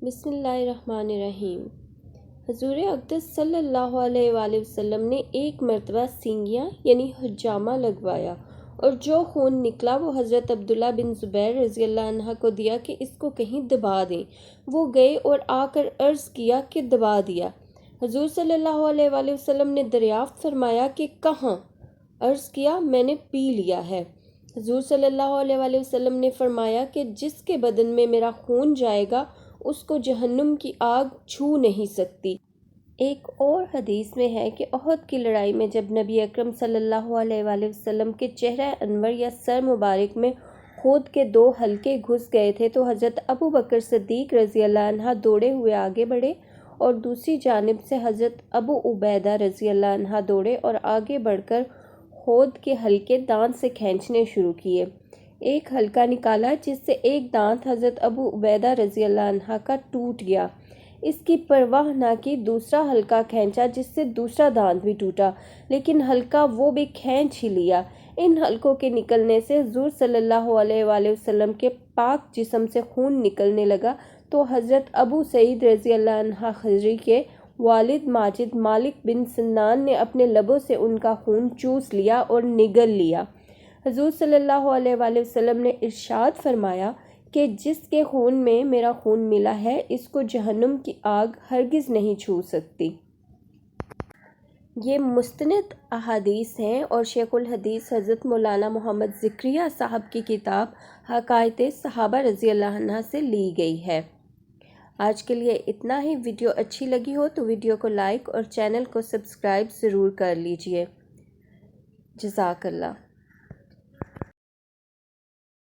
بسم اللہ الرحمن الرحیم۔ حضور اقدس صلی اللہ علیہ وآلہ وسلم نے ایک مرتبہ سینگیاں یعنی حجامہ لگوایا اور جو خون نکلا وہ حضرت عبداللہ بن زبیر رضی اللہ عنہ کو دیا کہ اس کو کہیں دبا دیں۔ وہ گئے اور آ کر عرض کیا کہ دبا دیا۔ حضور صلی اللہ علیہ وآلہ وسلم نے دریافت فرمایا کہ کہاں؟ عرض کیا میں نے پی لیا ہے۔ حضور صلی اللہ علیہ وآلہ وسلم نے فرمایا کہ جس کے بدن میں میرا خون جائے گا اس کو جہنم کی آگ چھو نہیں سکتی۔ ایک اور حدیث میں ہے کہ احد کی لڑائی میں جب نبی اکرم صلی اللہ علیہ وآلہ وسلم کے چہرہ انور یا سر مبارک میں خود کے 2 حلقے گھس گئے تھے تو حضرت ابو بکر صدیق رضی اللہ عنہ دوڑے ہوئے آگے بڑھے اور دوسری جانب سے حضرت ابو عبیدہ رضی اللہ عنہ دوڑے اور آگے بڑھ کر خود کے حلقے دانت سے کھینچنے شروع کیے۔ ایک حلقہ نکالا جس سے ایک دانت حضرت ابو عبیدہ رضی اللہ عنہ کا ٹوٹ گیا۔ اس کی پرواہ نہ کی دوسرا حلقہ کھینچا جس سے دوسرا دانت بھی ٹوٹا، لیکن حلقہ وہ بھی کھینچ ہی لیا۔ ان حلقوں کے نکلنے سے حضور صلی اللہ علیہ وآلہ وسلم کے پاک جسم سے خون نکلنے لگا تو حضرت ابو سعید رضی اللہ عنہ خدری کے والد ماجد مالک بن سنان نے اپنے لبوں سے ان کا خون چوس لیا اور نگل لیا۔ حضور صلی اللہ علیہ وآلہ وسلم نے ارشاد فرمایا کہ جس کے خون میں میرا خون ملا ہے اس کو جہنم کی آگ ہرگز نہیں چھو سکتی۔ یہ مستند احادیث ہیں اور شیخ الحدیث حضرت مولانا محمد زکریا صاحب کی کتاب حکایت صحابہ رضی اللہ عنہ سے لی گئی ہے۔ آج کے لیے اتنا ہی۔ ویڈیو اچھی لگی ہو تو ویڈیو کو لائک اور چینل کو سبسکرائب ضرور کر لیجئے۔ جزاک اللہ۔